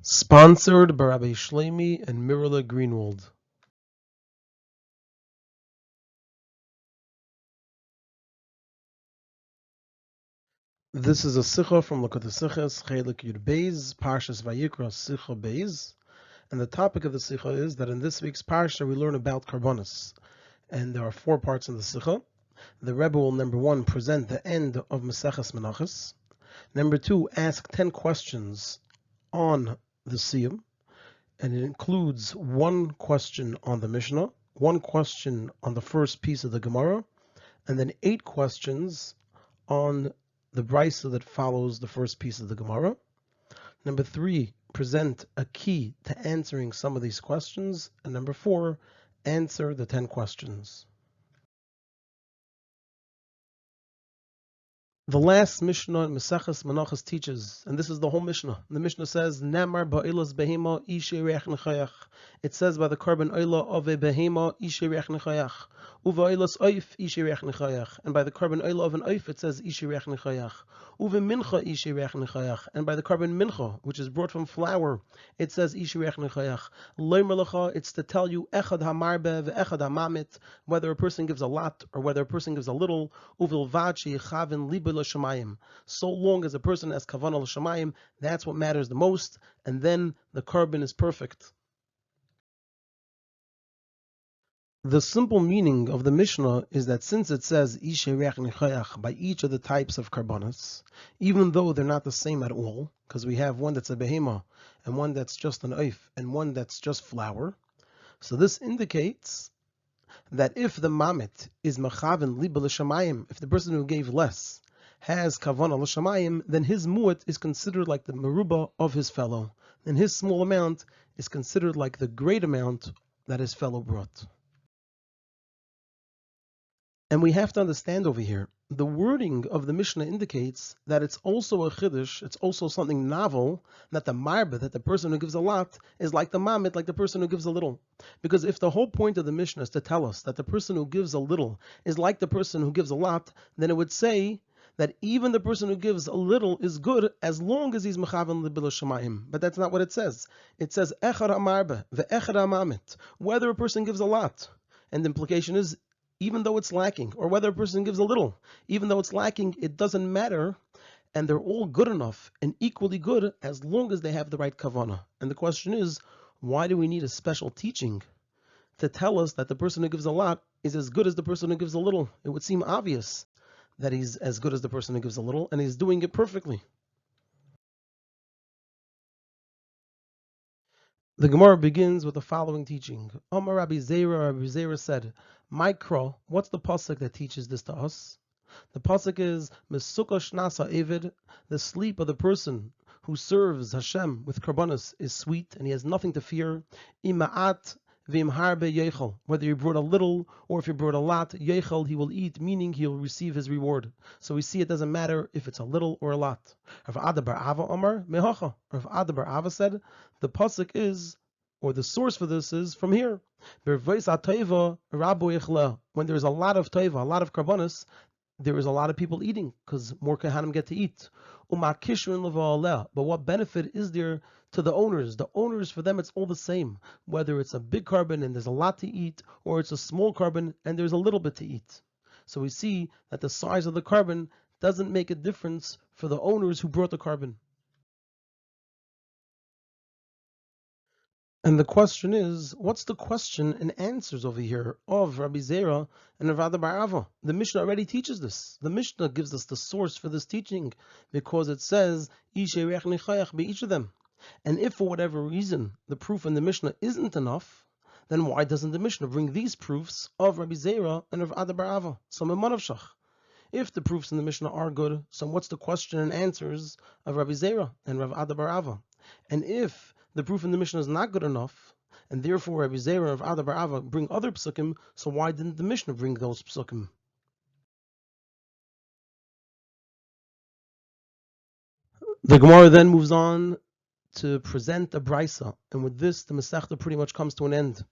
Sponsored by Rabbi Shlomi and Mirala Greenwald. This is a Sicha from Likutei Sichos, Chelek Beis, Parshas Vayikra, Sicha Beis. And the topic of the Sicha is that in this week's Parsha we learn about Karbonos. And there are 4 parts in the Sicha. The Rebbe will, number 1, present the end of Maseches Menachos. Number 2, ask 10 questions on the Siyum. And it includes 1 question on the Mishnah, 1 question on the first piece of the Gemara, and then 8 questions on the brisa that follows the first piece of the Gemara. Number 3, present a key to answering some of these questions. And number 4, answer the 10 questions. The last Mishnah in Maseches Menachos teaches, and this is the whole Mishnah. The Mishnah says, "Nemar ba'ilas behema ishe reach nechayach." It says by the carbon oila of a behema ishe reach nechayach, uva oilas oif ishe reach nechayach, and by the carbon oila of an oif it says ishe reach nechayach, uva mincha ishe reach nechayach, and by the carbon mincha, which is brought from flour, it says ishe reach nechayach. Loimer lecha, it's to tell you echad hamarbe ve'echad hamamit, whether a person gives a lot or whether a person gives a little. Uvil vachi chavin libel l'shamayim. So long as a person has kavanah l'shamayim, that's what matters the most, and then the carbon is perfect. The simple meaning of the Mishnah is that since it says ishe reach nechayach by each of the types of karbonos, even though they're not the same at all, because we have one that's a behema, and one that's just an oif, and one that's just flour, so this indicates that if the mamit is machavin libel l'shamayim, if the person who gave less has kavanah l'shamayim, then his mu'at is considered like the meruba of his fellow, and his small amount is considered like the great amount that his fellow brought. And we have to understand over here, the wording of the Mishnah indicates that it's also a chiddush, it's also something novel, that the marba, that the person who gives a lot, is like the mamit, like the person who gives a little. Because if the whole point of the Mishnah is to tell us that the person who gives a little is like the person who gives a lot, then it would say that even the person who gives a little is good as long as he's mechavan libel shamayim. But that's not what it says. It says echad hamarba ve'echad hamamit, whether a person gives a lot. And the implication is, even though it's lacking, or whether a person gives a little, even though it's lacking, it doesn't matter, and they're all good enough and equally good as long as they have the right kavanah. And the question is, why do we need a special teaching to tell us that the person who gives a lot is as good as the person who gives a little? It would seem obvious that he's as good as the person who gives a little, and he's doing it perfectly. The Gemara begins with the following teaching. Amar Rabbi Zera said, Mikra, what's the pasuk that teaches this to us? The pasuk is, Mesuka shnasa evid, the sleep of the person who serves Hashem with karbonos is sweet, and he has nothing to fear. Ima'at v'im harbe yechel, whether you brought a little or if you brought a lot, yechel, he will eat, meaning he will receive his reward. So we see it doesn't matter if it's a little or a lot. Rav Ada bar Ava Amar mehacha. Rav Ada bar Ava said, the pasuk is, or the source for this is from here. When there's a lot of taiva, a lot of karbonos, there is a lot of people eating because more kahanim get to eat. But what benefit is there to the owners? The owners, for them, it's all the same. Whether it's a big carbon and there's a lot to eat, or it's a small carbon and there's a little bit to eat. So we see that the size of the carbon doesn't make a difference for the owners who brought the carbon. And the question is, what's the question and answers over here of Rabbi Zera and Rav Ada bar Ava? The Mishnah already teaches this. The Mishnah gives us the source for this teaching because it says, Ishe reach nechayach by each of them. And if for whatever reason the proof in the Mishnah isn't enough, then why doesn't the Mishnah bring these proofs of Rabbi Zera and Rav Ada bar Ava? So Memanavshach. If the proofs in the Mishnah are good, so what's the question and answers of Rabbi Zera and Rav Ada bar Ava? And if the proof in the Mishnah is not good enough, and therefore Rabbi Zera and Rav Ada bar Ava bring other psukim, so why didn't the Mishnah bring those psukim? The Gemara then moves on to present a brisa, and with this the Masechta pretty much comes to an end.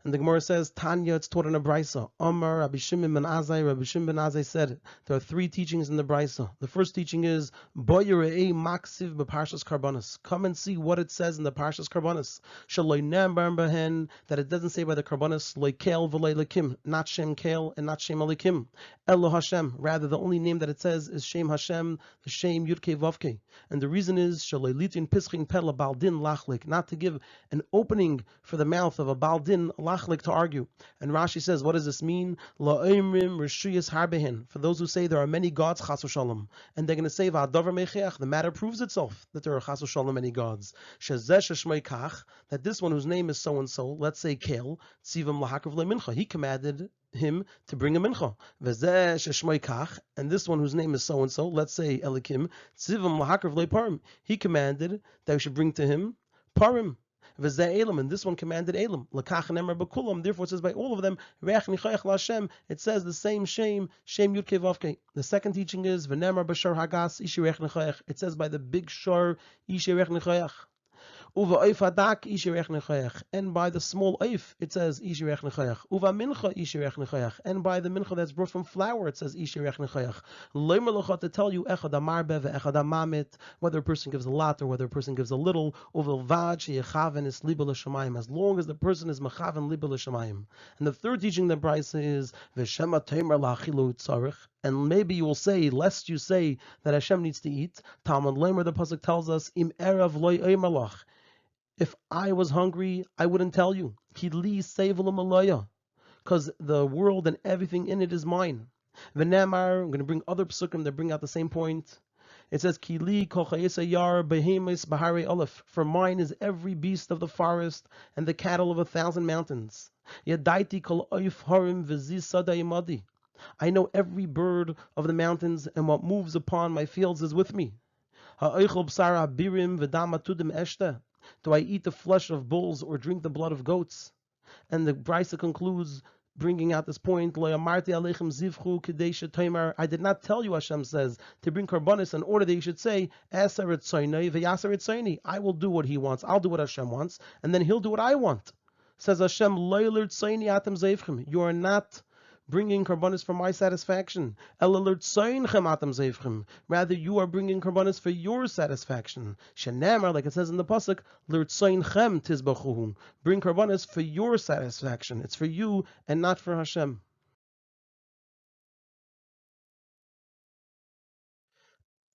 And the Gemara says, Tanya, it's taught in a brisa. Omar, Rabbi Shimon ben Azai said, there are three teachings in the brisa. The first teaching is, Bo yirei maksiv b'Parshas Karbonos. Come and see what it says in the Parshas Karbonos. Shaloi nembar behen, that it doesn't say by the Karbonos, loy kel v'loy lekim, not Shem kel and not Shem alikim. Elo Hashem, rather the only name that it says is Shem Hashem, the Shem Yudke Vavke. And the reason is, Shaloi litin pischin pel baldin lachlik, not to give an opening for the mouth of a baldin lachlik to argue. And Rashi says, what does this mean? La'imrim rishuyas harbehen. For those who say there are many gods, chas v'shalom, and they're going to say v'adavar mecheach, the matter proves itself that there are chas v'shalom many gods. Shezeh sheshmei kach, that this one whose name is so and so, let's say Kel, tzivam lahakav lemincha, he commanded him to bring a mincha. V'zeh sheshmei kach, and this one whose name is so and so, let's say Elikim, tzivam lahakav leparim, he commanded that we should bring to him parim. And this one commanded Elam. Therefore it says by all of them, it says the same Shem Yudke Vavke. The second teaching is, it says by the big Shor, and by the small oif it says ishirech nechayach. Uva mincha ishirech nechayach. And by the mincha that's brought from flour it says ishirech nechayach. Loimer lecha, to tell you echad amarbe ve'echad amamit, whether a person gives a lot or whether a person gives a little. Uva vad sheyechaven is liba l'shamayim, as long as the person is mechaven liba l'shamayim. And the third teaching the brisa is v'shema teimer la'achilu tzarich. And maybe you will say, lest you say that Hashem needs to eat. Talmud Leimer, the pasuk tells us, Im erav loy oimer. If I was hungry, I wouldn't tell you. Because the world and everything in it is mine. V'nemar, I'm going to bring other psukim that bring out the same point. It says, Kili yar behemis bahari olef. For mine is every beast of the forest and the cattle of 1,000 mountains. Yadaiti kol oif harim v'ziz sadayimadi. I know every bird of the mountains, and what moves upon my fields is with me. Ha'oichel b'sara birim v'dam atudim eshte. Do I eat the flesh of bulls or drink the blood of goats? And the Brisa concludes, bringing out this point, I did not tell you, Hashem says, to bring karbonis in order that you should say, I will do what he wants, I'll do what Hashem wants, and then he'll do what I want. Says Hashem, you are not bringing karbonis for my satisfaction. Rather, you are bringing karbonis for your satisfaction. Shenamar, like it says in the pasuk, bring karbonis for your satisfaction. It's for you and not for Hashem.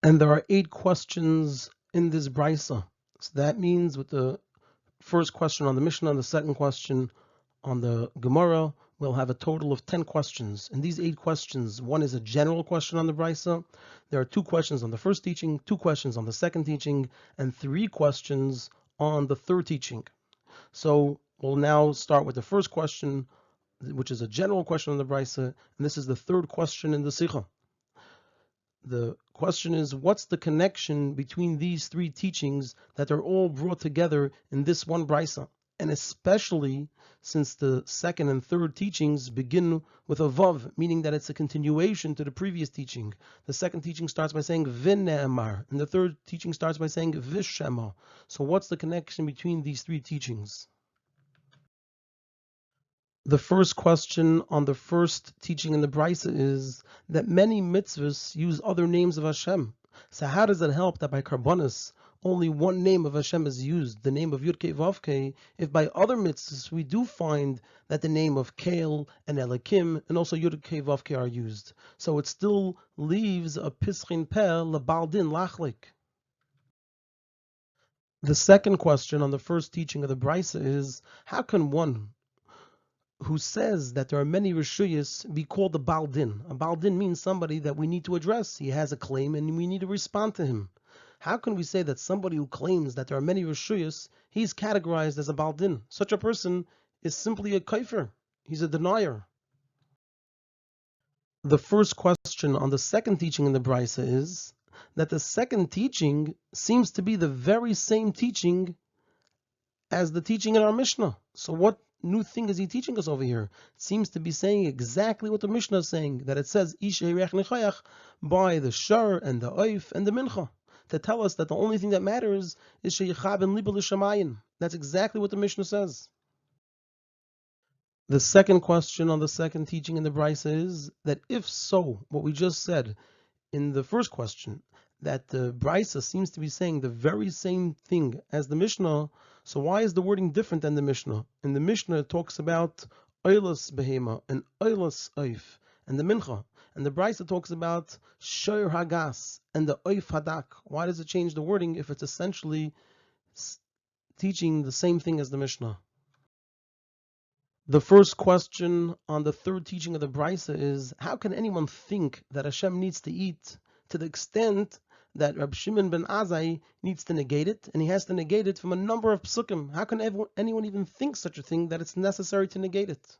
And there are 8 questions in this brisa. So that means with the first question on the Mishnah and the second question on the Gemara, we'll have a total of 10 questions. And these 8 questions, one is a general question on the brisa. There are 2 questions on the first teaching, 2 questions on the second teaching, and 3 questions on the third teaching. So we'll now start with the first question, which is a general question on the brisa, and this is the third question in the Sicha. The question is, what's the connection between these 3 teachings that are all brought together in this one brisa? And especially since the second and third teachings begin with a vav, meaning that it's a continuation to the previous teaching. The second teaching starts by saying v'ne'emar, and the third teaching starts by saying v'shema. So what's the connection between these 3 teachings? The first question on the first teaching in the Brisa is that many mitzvahs use other names of Hashem. So how does it help that by karbonis only one name of Hashem is used, the name of Yudke Vavke, if by other mitzvahs we do find that the name of Kel and Elikim and also Yudke Vavke are used? So it still leaves a Pischin Peh Labaldin Lachlik. The second question on the first teaching of the Brisa is, how can one who says that there are many Rishuyas be called a Baldin? A Baldin means somebody that we need to address. He has a claim and we need to respond to him. How can we say that somebody who claims that there are many Rishuyas, he's categorized as a Baldin? Such a person is simply a kaifer. He's a denier. The first question on the second teaching in the Brisa is that the second teaching seems to be the very same teaching as the teaching in our Mishnah. So what new thing is he teaching us over here? It seems to be saying exactly what the Mishnah is saying, that it says Ishe Rech Nechayach by the Shar and the Oif and the Mincha, to tell us that the only thing that matters is Sheyechab and Liba L'Shamayim. That's exactly what the Mishnah says. The second question on the second teaching in the Beis is that if so, what we just said in the first question, that the Beis seems to be saying the very same thing as the Mishnah, so why is the wording different than the Mishnah? In the Mishnah it talks about Oilas Behema and Oilas Oif and the Mincha, and the Beis talks about Shoyer Hagas and the Oif Hadak. Why does it change the wording if it's essentially teaching the same thing as the Mishnah? The first question on the third teaching of the Beis is, how can anyone think that Hashem needs to eat to the extent that Rabbi Shimon ben Azai needs to negate it, and he has to negate it from a number of psukim? How can anyone even think such a thing, that it's necessary to negate it?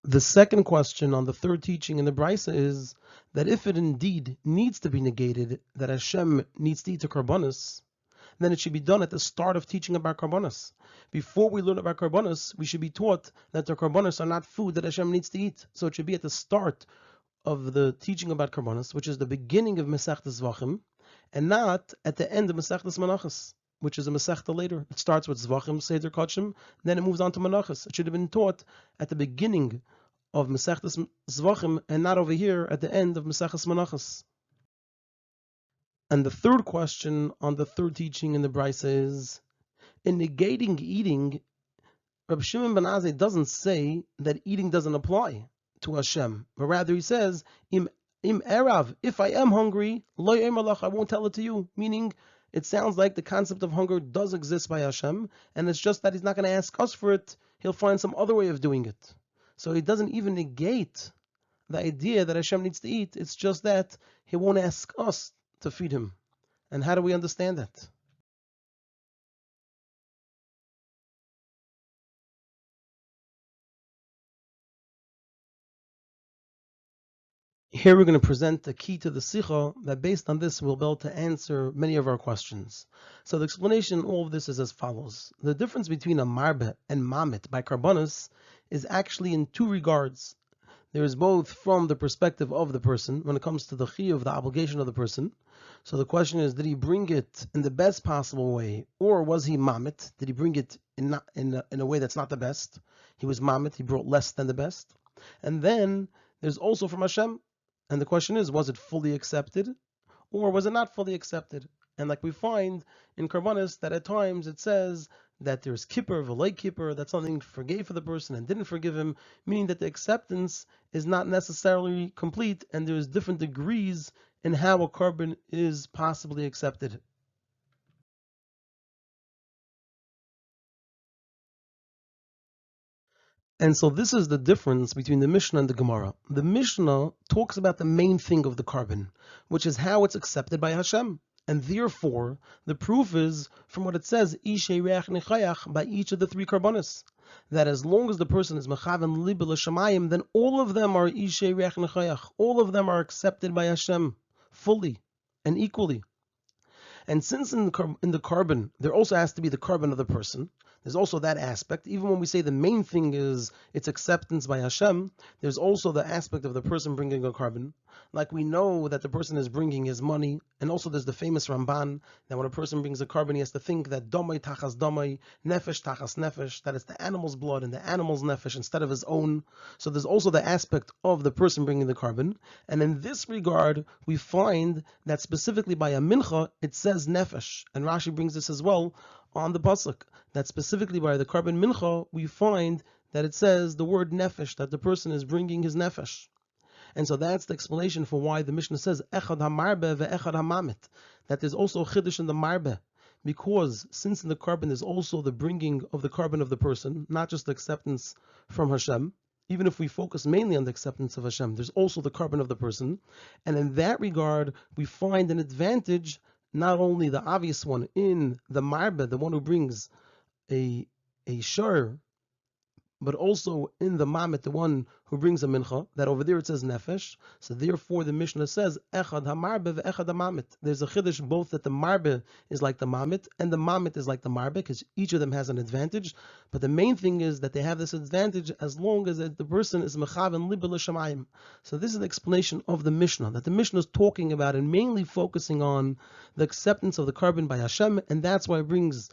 The second question on the third teaching in the Beis is that if it indeed needs to be negated, that Hashem needs to eat a karbonos, then it should be done at the start of teaching about karbonos. Before we learn about karbonos, we should be taught that the karbonos are not food that Hashem needs to eat. So it should be at the start of the teaching about karbonos, which is the beginning of Masechtas Zvachim, and not at the end of Masechtas Menachos, which is a Masechta later. It starts with Zvachim, Seder Kodshim, then it moves on to Menachos. It should have been taught at the beginning of Masechtas Zvachim, and not over here at the end of Masechtas Menachos. And the third question on the third teaching in the Beis is, in negating eating, Rabbi Shimon ben Azai doesn't say that eating doesn't apply to Hashem, but rather he says, Im erav, if I am hungry, lo yemalach, I won't tell it to you. Meaning, it sounds like the concept of hunger does exist by Hashem, and it's just that he's not going to ask us for it. He'll find some other way of doing it. So he doesn't even negate the idea that Hashem needs to eat. It's just that he won't ask us to feed him. And how do we understand that? Here we're going to present the key to the Sicha, that based on this we'll be able to answer many of our questions. So the explanation of all of this is as follows. The difference between a marbe and mamit by karbonos is actually in two regards. There is both from the perspective of the person, when it comes to the chiyuv, the obligation of the person. So the question is, did he bring it in the best possible way, or was he mamit? Did he bring it in a way that's not the best? He was mamit, he brought less than the best. And then there's also from Hashem, and the question is, was it fully accepted, or was it not fully accepted? And like we find in karbonos, that at times it says that there's kippur, v'lei kippur, that something forgave for the person and didn't forgive him, meaning that the acceptance is not necessarily complete, and there's different degrees in how a carbon is possibly accepted. And so this is the difference between the Mishnah and the Gemara. The Mishnah talks about the main thing of the carbon, which is how it's accepted by Hashem. And therefore, the proof is from what it says, Ishei Reach Nechayach, by each of the three karbonos, that as long as the person is Mechaven Libe L'Shamayim, then all of them are Ishei Reach Nechayach. All of them are accepted by Hashem fully and equally. And since in the carbon, there also has to be the carbon of the person, there's also that aspect. Even when we say the main thing is its acceptance by Hashem, there's also the aspect of the person bringing a carbon. Like we know that the person is bringing his money, and also there's the famous Ramban, that when a person brings a carbon, he has to think that domai tachas domai, nefesh tachas nefesh, that it's the animal's blood and the animal's nefesh instead of his own. So there's also the aspect of the person bringing the carbon. And in this regard, we find that specifically by a mincha, it says nefesh. And Rashi brings this as well on the pasuk, that specifically by the carbon mincha, we find that it says the word nefesh, that the person is bringing his nefesh. And so that's the explanation for why the Mishnah says echad hamarbe ve'echad hamamit, that there's also a chiddush in the marbe, because since in the carbon there's also the bringing of the carbon of the person, not just the acceptance from Hashem. Even if we focus mainly on the acceptance of Hashem, there's also the carbon of the person. And in that regard, we find an advantage, not only the obvious one in the marbe, the one who brings a shur, but also in the mamit, the one who brings a mincha, that over there it says nefesh. So therefore the Mishnah says echad hamarbe ve'echad hamamit. There's a chiddush both that the marbe is like the mamit and the mamit is like the marbe, because each of them has an advantage. But the main thing is that they have this advantage as long as the person is mechaven libe l'shamayim. So this is the explanation of the Mishnah, that the Mishnah is talking about and mainly focusing on the acceptance of the carbon by Hashem, and that's why it brings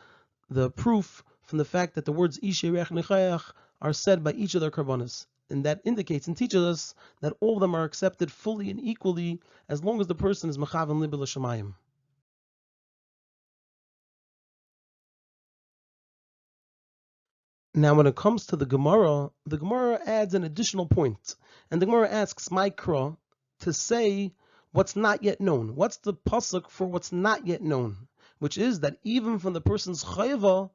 the proof from the fact that the words Isherech Nechayach are said by each of their karbonis. And that indicates and teaches us that all of them are accepted fully and equally as long as the person is Mechavan Libe L'Shamayim. Now, when it comes to the Gemara adds an additional point, and the Gemara asks Mikra to say what's not yet known. What's the pasuk for what's not yet known? Which is that even from the person's chayva,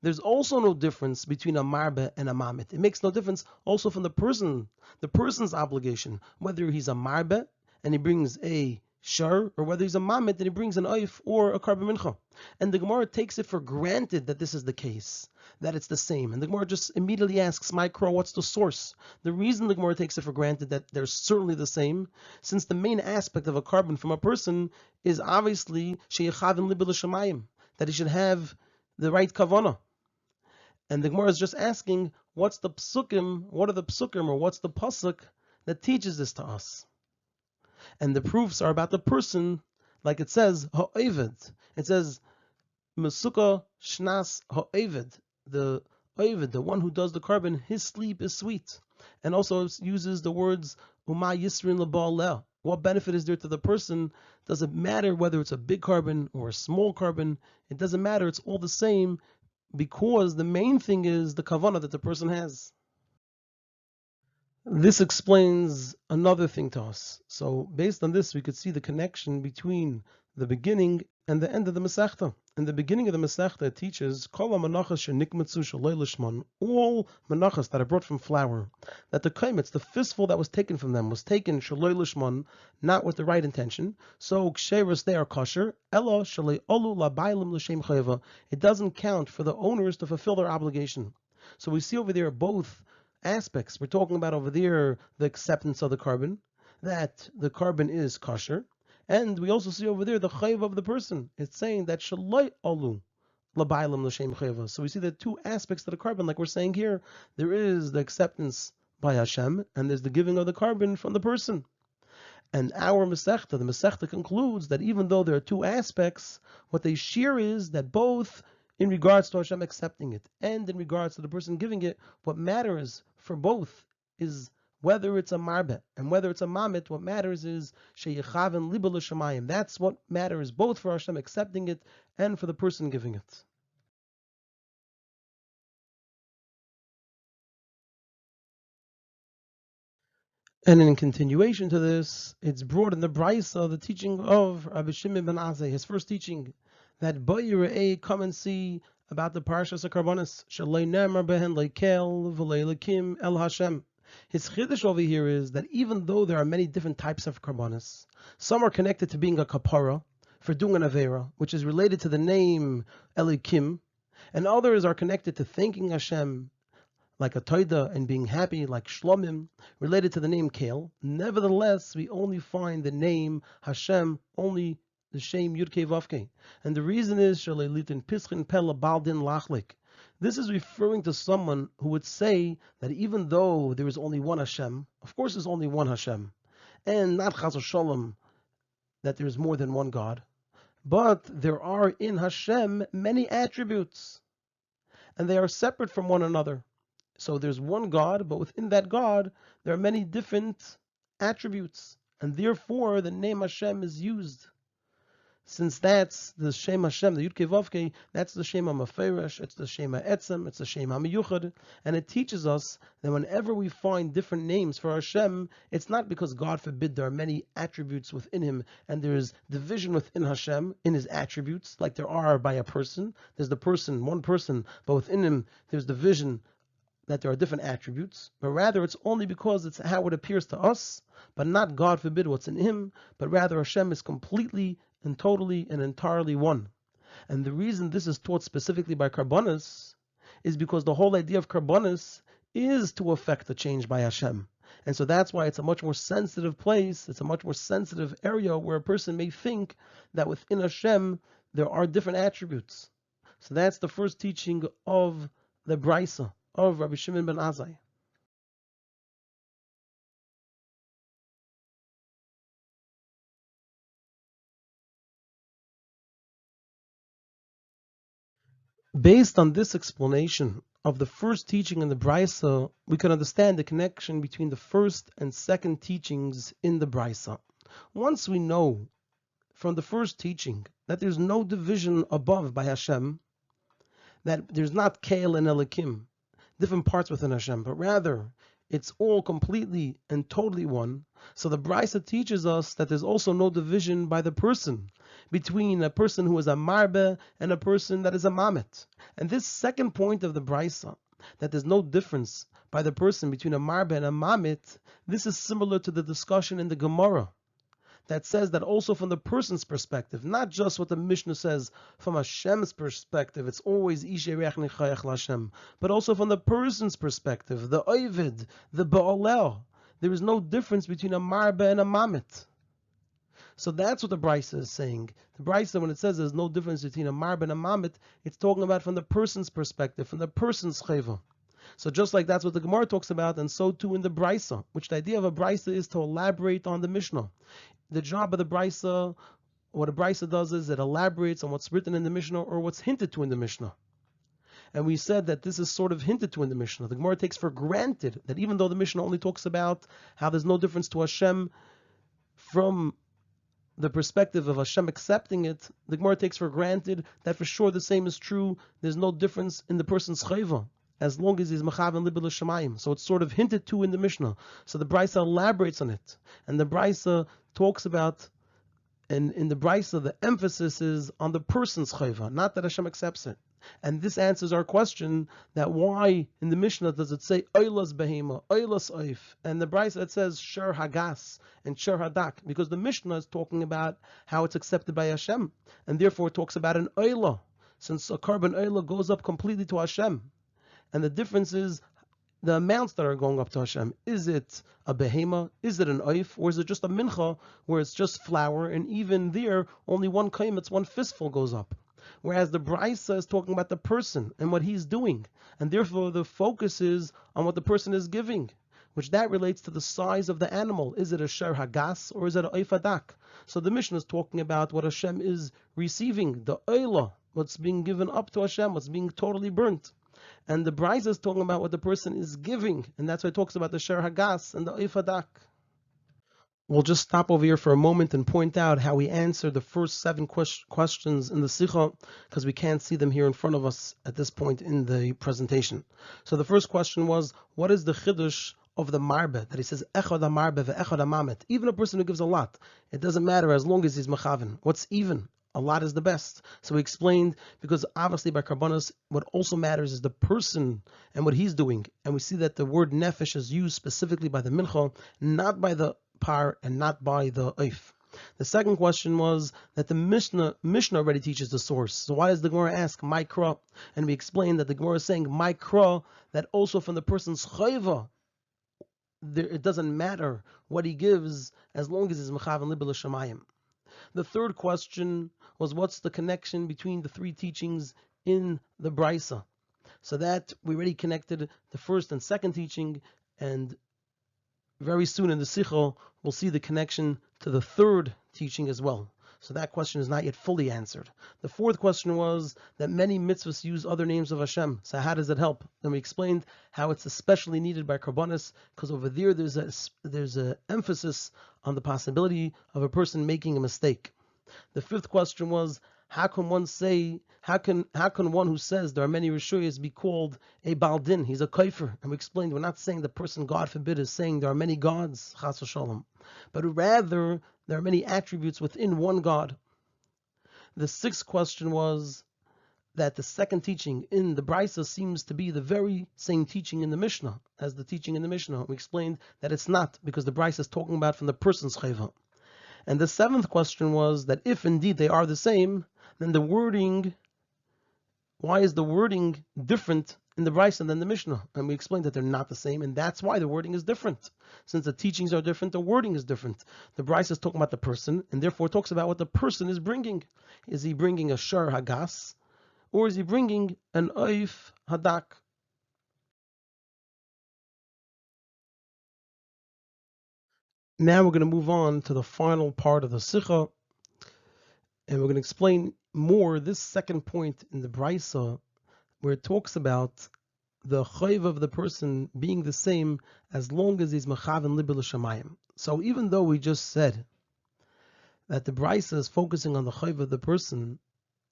there's also no difference between a marbe and a mamit. It makes no difference also from the person's obligation, whether he's a marbe and he brings a shar, or whether he's a mamit and he brings an oif or a karban mincha. And the Gemara takes it for granted that this is the case, that it's the same. And the Gemara just immediately asks, Micro, what's the source? The reason the Gemara takes it for granted that they're certainly the same, since the main aspect of a carbon from a person is obviously sheyechavin libe l'shamayim, that he should have the right kavanah. And the Gemara is just asking, what's the psukim, what are the psukim, or what's the pasuk that teaches this to us? And the proofs are about the person, like it says, ha'ovid. It says, Mesuka shnas ha'ovid. The ovid, the one who does the carbon, his sleep is sweet. And also uses the words, Uma yisrin l'ba'al leh. What benefit is there to the person? Doesn't matter whether it's a big carbon or a small carbon. It doesn't matter. It's all the same, because the main thing is the kavanah that the person has. This explains another thing to us. So based on this, we could see the connection between the beginning and the end of the Masechta. In the beginning of the Masechta, it teaches all menachas that are brought from flour, that the kaimitz, the fistful that was taken from them, was taken shaloi lishman, not with the right intention. So ksheris, they are kosher. Elo shalei olu labaylim l'shem chayva. It doesn't count for the owners to fulfill their obligation. So we see over there both aspects. We're talking about over there the acceptance of the carbon, that the carbon is kosher. And we also see over there the chayv of the person. It's saying that shaloi alu labaylam l'shem chayva. So we see the two aspects to the carbon, like we're saying here. There is the acceptance by Hashem, and there's the giving of the carbon from the person. And our Masechta, the Masechta concludes that even though there are two aspects, what they share is that both in regards to Hashem accepting it and in regards to the person giving it, what matters for both is whether it's a marbet and whether it's a mamit. What matters is sheyechaven liba l'shamayim. That's what matters, both for Hashem accepting it and for the person giving it. And in continuation to this, it's brought in the Brisa, the teaching of Rabbi Shimon ben Azai, his first teaching, that Vayikra, come and see about the Parshas of Karbonis, Shalei Ne'emar behen leikel v'lei lekim el Hashem. His chiddush over here is that even though there are many different types of Karbonis, some are connected to being a kapara, for doing an avera, which is related to the name Elikim, and others are connected to thanking Hashem, like a toida and being happy, like shlomim, related to the name Kel. Nevertheless, we only find the name Hashem, only the Shem Yudke Vavke. And the reason is Shalelitin Pischin Pella Baldin Lachlik. This is referring to someone who would say that even though there is only one Hashem, of course there's only one Hashem, and not Chas Shalom that there is more than one God, but there are in Hashem many attributes, and they are separate from one another. So there's one God, but within that God, there are many different attributes. And therefore, the name Hashem is used. Since that's the Shem Hashem, the Yudke Vavke, that's the Shem HaMaferesh, it's the Shem HaEtzem, it's the Shem HaMiyuchad. And it teaches us that whenever we find different names for Hashem, it's not because, God forbid, there are many attributes within Him, and there is division within Hashem, in His attributes, like there are by a person. There's the person, one person, but within Him, there's division, that there are different attributes, but rather it's only because it's how it appears to us, but not, God forbid, what's in Him, but rather Hashem is completely and totally and entirely one. And the reason this is taught specifically by Karbonis is because the whole idea of Karbonis is to affect the change by Hashem. And so that's why it's a much more sensitive place, it's a much more sensitive area where a person may think that within Hashem there are different attributes. So that's the first teaching of the Brisa of Rabbi Shimon ben Azai. Based on this explanation of the first teaching in the Brisa, we can understand the connection between the first and second teachings in the Brisa. Once we know from the first teaching that there's no division above by Hashem, that there's not Kael and Elikim, different parts within Hashem, but rather it's all completely and totally one. So the Brisa teaches us that there's also no division by the person, between a person who is a marbe and a person that is a mamet. And this second point of the Brisa, that there's no difference by the person between a marbe and a mamet, this is similar to the discussion in the Gemara, that says that also from the person's perspective, not just what the Mishnah says from Hashem's perspective, it's always Ishe Reach Nechayach Lashem, but also from the person's perspective, the Ovid, the Ba'alel. There is no difference between a Marbe and a Mamet. So that's what the Brisa is saying. The Brisa, when it says there's no difference between a Marbe and a Mamet, it's talking about from the person's perspective, from the person's chayva. So just like that's what the Gemara talks about, and so too in the Brisa, which the idea of a Brisa is to elaborate on the Mishnah. The job of the Brisa, what a Brisa does is it elaborates on what's written in the Mishnah or what's hinted to in the Mishnah. And we said that this is sort of hinted to in the Mishnah. The Gemara takes for granted that even though the Mishnah only talks about how there's no difference to Hashem from the perspective of Hashem accepting it, the Gemara takes for granted that for sure the same is true. There's no difference in the person's chayva, as long as he's mechav and libel shamayim. So it's sort of hinted to in the Mishnah. So the Brisa elaborates on it, and the Brisa talks about, and in the Brisa the emphasis is on the person's chayva, not that Hashem accepts it. And this answers our question that why in the Mishnah does it say oilas behema, oilas oif, and the Brisa it says sher hagas and sher hadak, because the Mishnah is talking about how it's accepted by Hashem, and therefore it talks about an oila, since a carbon oila goes up completely to Hashem. And the difference is the amounts that are going up to Hashem. Is it a behema? Is it an oif? Or is it just a mincha where it's just flour? And even there, only one kaimetz, one fistful goes up. Whereas the Brisa is talking about the person and what he's doing. And therefore the focus is on what the person is giving, which that relates to the size of the animal. Is it a sher hagas or is it a oif hadak? So the Mishnah is talking about what Hashem is receiving, the oila, what's being given up to Hashem, what's being totally burnt. And the Brisa is talking about what the person is giving, and that's why it talks about the Sher Hagas and the Oif Hadak. We'll just stop over here for a moment and point out how we answered the first 7 questions in the Sicha, because we can't see them here in front of us at this point in the presentation. So the first question was, what is the Chiddush of the Marbe, that he says Echad HaMarbe ve'Echad HaMamet? Even a person who gives a lot, it doesn't matter as long as he's Mechaven. What's even? A lot is the best. So we explained, because obviously by Karbonos, what also matters is the person and what he's doing. And we see that the word nefesh is used specifically by the mincha, not by the par and not by the oif. The second question was that the Mishnah already teaches the source. So why does the Gemara ask Vayikra? And we explained that the Gemara is saying Vayikra, that also from the person's chayva, it doesn't matter what he gives as long as he's mechav and libel shamayim. The third question was, what's the connection between the 3 teachings in the Brisa? So that we already connected the first and second teaching, and very soon in the Sicha we'll see the connection to the third teaching as well. So that question is not yet fully answered. The fourth question was that many mitzvahs use other names of Hashem. So how does it help? Then we explained how it's especially needed by Karbonis, because over there there's a emphasis on the possibility of a person making a mistake. The fifth question was, how can one who says there are many Rishuyas be called a Baldin? He's a Kaifer. And we explained, we're not saying the person, God forbid, is saying there are many gods, Chas v'Shalom, but rather there are many attributes within one God. The sixth question was that the second teaching in the Brisa seems to be the very same teaching in the Mishnah as the teaching in the Mishnah. We explained that it's not, because the Brisa is talking about from the person's chayva. And the seventh question was that if indeed they are the same, then the wording, why is the wording different in the Brisa than the Mishnah? And we explained that they're not the same, and that's why the wording is different. Since the teachings are different, the wording is different. The Brisa is talking about the person, and therefore talks about what the person is bringing. Is he bringing a Shar Hagas, or is he bringing an Oif Hadak? Now we're going to move on to the final part of the Sicha, and we're going to explain more this second point in the Brisa, where it talks about the chayv of the person being the same as long as he's mechaven libel shamayim. So even though we just said that the brisa is focusing on the chayv of the person,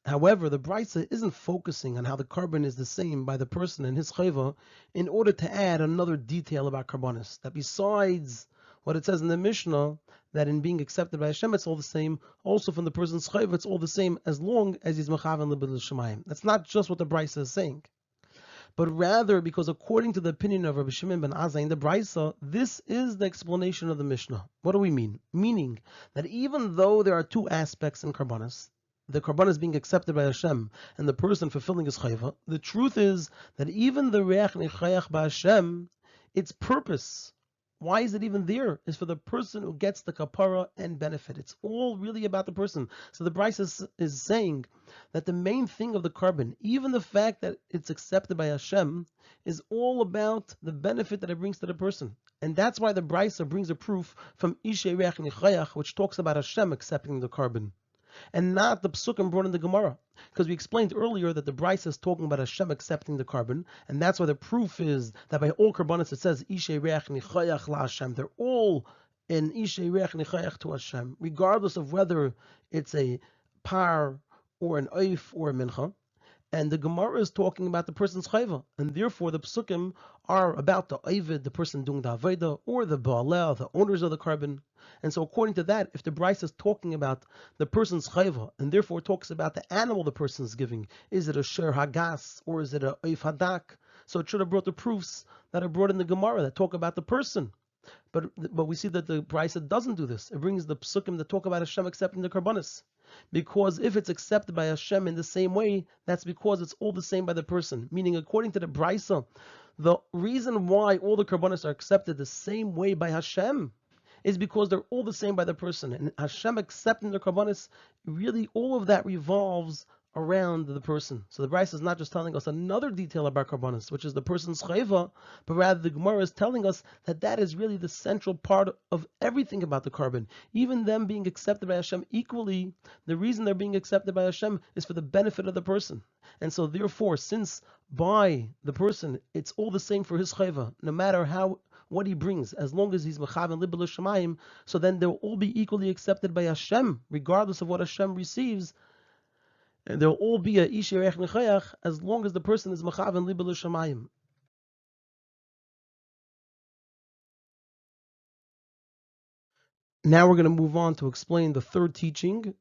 however, the brisa isn't focusing on how the carbon is the same by the person and his chayva in order to add another detail about karbonis. That besides what it says in the Mishnah, that in being accepted by Hashem it's all the same, also from the person's chayva it's all the same as long as he's mechaven libel shamayim. That's not just what the brisa is saying, but rather because according to the opinion of Rabbi Shimon ben Azai in the Brisa, this is the explanation of the Mishnah. What do we mean? Meaning that even though there are two aspects in Karbanis, the Karbanis being accepted by Hashem and the person fulfilling his chayva, the truth is that even the Reach Nechayach by Hashem, its purpose, why is it even there, is for the person who gets the kapara and benefit. It's all really about the person. So the Brisa is saying that the main thing of the carbon, even the fact that it's accepted by Hashem, is all about the benefit that it brings to the person. And that's why the Brisa brings a proof from Ishay Reach Nechayach, which talks about Hashem accepting the carbon, and not the psukim brought in the Gemara. Because we explained earlier that the Bryce is talking about Hashem accepting the carbon, and that's why the proof is that by all karbanos it says Ishay Reach Nechayach la Hashem. They're all in Ishay Reach Nechayach to Hashem, regardless of whether it's a par or an oif or a mincha. And the Gemara is talking about the person's chayva, and therefore the psukim are about the oivid, the person doing the avodah, or the baaleh, the owners of the carbon. And so according to that, if the Bryce is talking about the person's chayva, and therefore talks about the animal the person is giving, is it a sher hagas, or is it a oif hadak? So it should have brought the proofs that are brought in the Gemara that talk about the person. But we see that the Bryce doesn't do this. It brings the psukim that talk about Hashem accepting the karbanis. Because if it's accepted by Hashem in the same way, that's because it's all the same by the person. Meaning, according to the Brisa, the reason why all the karbanos are accepted the same way by Hashem is because they're all the same by the person. And Hashem accepting the karbanos, really all of that revolves around the person. So the Brisa is not just telling us another detail about karbanos, which is the person's chayva, but rather the Gemara is telling us that that is really the central part of everything about the carbon. Even them being accepted by Hashem equally, the reason they're being accepted by Hashem is for the benefit of the person. And so therefore, since by the person it's all the same for his chayva, no matter what he brings, as long as he's mechaven libel shamayim, so then they'll all be equally accepted by Hashem, regardless of what Hashem receives. And there will all be a Ishay Reach Nechayach as long as the person is mechaven libel shamayim. Now we're going to move on to explain the third teaching,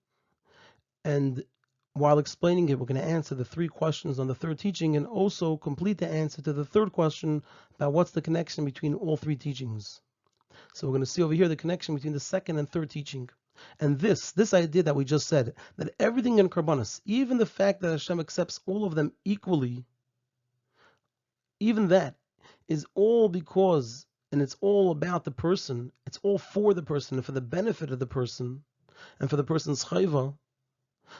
and while explaining it, we're going to answer the three questions on the third teaching, and also complete the answer to the third question about what's the connection between all three teachings. So we're going to see over here the connection between the second and third teaching. And this idea that we just said, that everything in Karbanos, even the fact that Hashem accepts all of them equally, even that is all because, and it's all about the person, it's all for the person and for the benefit of the person and for the person's chayva.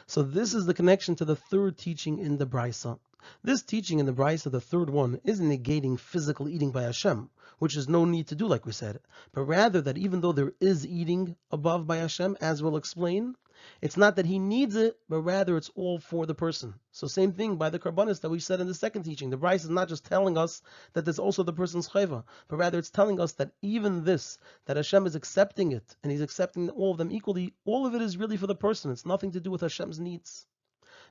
So this is the connection to the third teaching in the Brisa. This teaching in the Brisa, the third one, isn't negating physical eating by Hashem, which is no need to do, like we said, but rather that even though there is eating above by Hashem, as we'll explain, it's not that he needs it, but rather it's all for the person. So same thing by the karbanis that we said in the second teaching. The Brisa is not just telling us that there's also the person's chayva, but rather it's telling us that even this, that Hashem is accepting it, and he's accepting all of them equally, all of it is really for the person. It's nothing to do with Hashem's needs.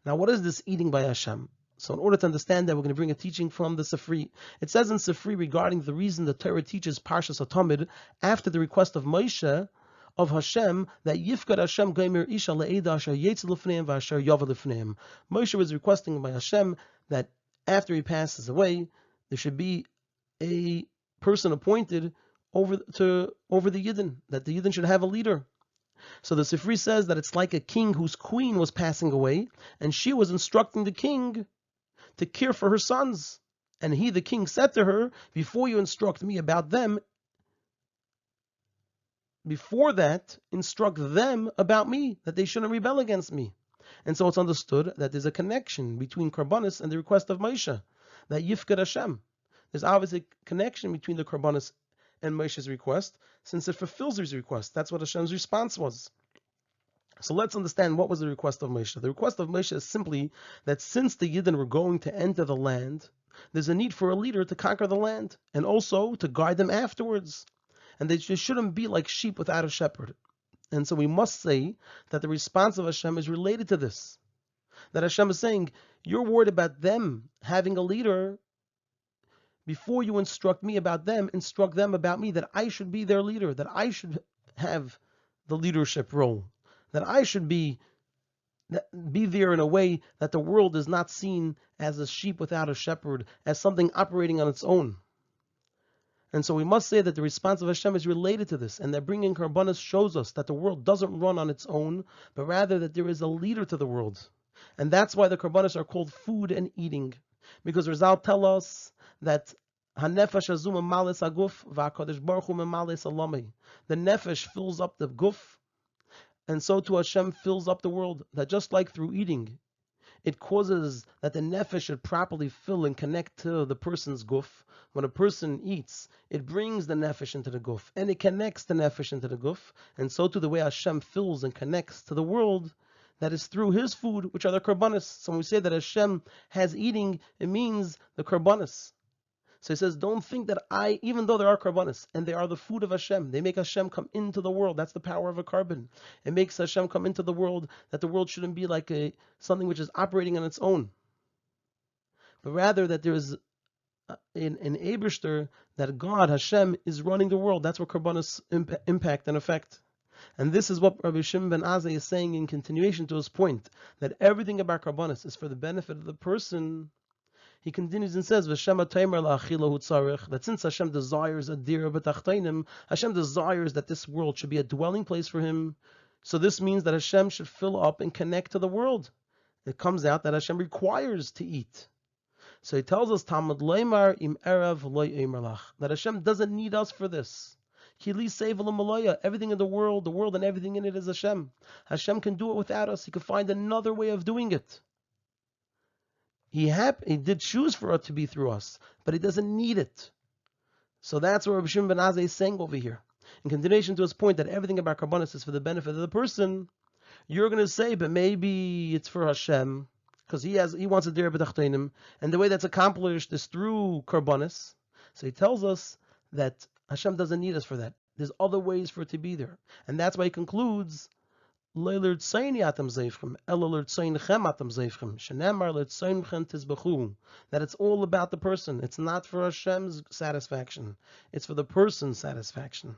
Now what is this eating by Hashem? So in order to understand that, we're going to bring a teaching from the Sifri. It says in Sifri regarding the reason the Torah teaches Parshas Atamid after the request of Moshe, of Hashem, that Yifkad Hashem Geimer Isha Le'eda Asher Yetz Lifneim V'Asher Yava Lifneim. Moshe was requesting by Hashem that after he passes away, there should be a person appointed over the Yidden, that the Yidden should have a leader. So the Sifri says that it's like a king whose queen was passing away, and she was instructing the king to care for her sons. And he, the king, said to her, before you instruct me about them, before that, instruct them about me, that they shouldn't rebel against me. And so it's understood that there's a connection between Karbanis and the request of Moshe, that Yifkad Hashem. There's obviously a connection between the Karbanis and Moshe's request, since it fulfills his request. That's what Hashem's response was. So let's understand what was the request of Moshe. The request of Moshe is simply that since the Yidden were going to enter the land, there's a need for a leader to conquer the land and also to guide them afterwards. And they just shouldn't be like sheep without a shepherd. And so we must say that the response of Hashem is related to this. That Hashem is saying, you're worried about them having a leader. Before you instruct me about them, instruct them about me, that I should be their leader, that I should have the leadership role, that I should be there in a way that the world is not seen as a sheep without a shepherd, as something operating on its own. And so we must say that the response of Hashem is related to this, and that bringing Karbanos shows us that the world doesn't run on its own, but rather that there is a leader to the world. And that's why the Karbanos are called food and eating. Because Rizal tell us that Hanefesh Azum Mamalis Aguf Va'Kadosh Baruch Hu Mamalis Alamei. The nefesh fills up the guf, and so too Hashem fills up the world. That just like through eating, it causes that the nefesh should properly fill and connect to the person's guf. When a person eats, it brings the nefesh into the guf, and it connects the nefesh into the guf. And so too the way Hashem fills and connects to the world, that is through His food, which are the karbanis. So when we say that Hashem has eating, it means the karbanis. So He says, don't think that even though there are karbanis, and they are the food of Hashem, they make Hashem come into the world. That's the power of a carbon. It makes Hashem come into the world, that the world shouldn't be like something which is operating on its own, but rather that there is in Eberster, that God, Hashem, is running the world. That's what karbanis impact and affect. And this is what Rabbi Shimon ben Azai is saying in continuation to his point, that everything about karbanis is for the benefit of the person. He continues and says, that since Hashem desires a dira b'tachtainim, Hashem desires that this world should be a dwelling place for Him. So this means that Hashem should fill up and connect to the world. It comes out that Hashem requires to eat. So he tells us, Talmud Leimar im Erev loy emerlach, that Hashem doesn't need us for this. Everything in the world and everything in it is Hashem. Hashem can do it without us. He can find another way of doing it. He did choose for it to be through us, but He doesn't need it. So that's what Rabbi Shimon ben Azai is saying over here. In continuation to his point that everything about karbanis is for the benefit of the person, you're going to say, but maybe it's for Hashem, because He wants a dira b'tachtainim, and the way that's accomplished is through karbanis. So he tells us that Hashem doesn't need us for that. There's other ways for it to be there. And that's why he concludes, that it's all about the person. It's not for Hashem's satisfaction. It's for the person's satisfaction.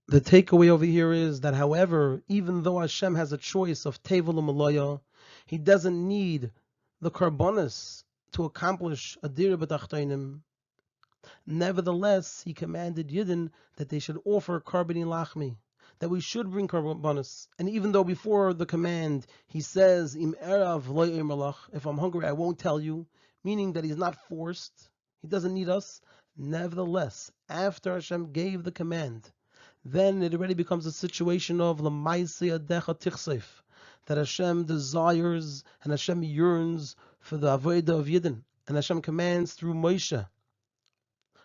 The takeaway over here is that, however, even though Hashem has a choice of tevel and malaya, He doesn't need the karbonis to accomplish a dira b'tachtainim. Nevertheless, He commanded Yidden that they should offer karbani lachmi, that we should bring karbonis. And even though before the command He says, Im erav lo emerlach, if I'm hungry I won't tell you, meaning that He's not forced, He doesn't need us. Nevertheless, after Hashem gave the command, then it already becomes a situation of l'maisei adecha tichseif, that Hashem desires and Hashem yearns for the avodah of Yidden, and Hashem commands through Moshe.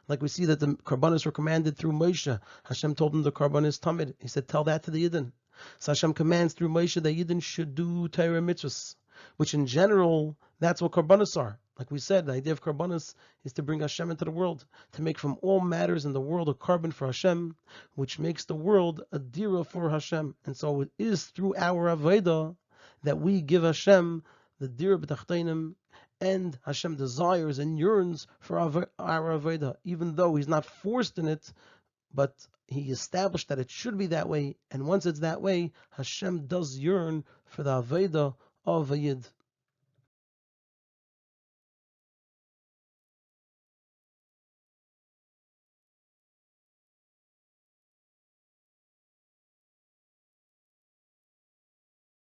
Like we see that the karbanis were commanded through Moshe. Hashem told them the karbanis tamid. He said, tell that to the Yidden. So Hashem commands through Moshe that Yidden should do Torah mitzvahs, which in general, that's what karbanis are. Like we said, the idea of karbanis is to bring Hashem into the world, to make from all matters in the world a carbon for Hashem, which makes the world a dira for Hashem. And so it is through our avodah that we give Hashem the dira b'tachtainim, and Hashem desires and yearns for our avodah, even though He's not forced in it, but He established that it should be that way. And once it's that way, Hashem does yearn for the avodah of a Yid.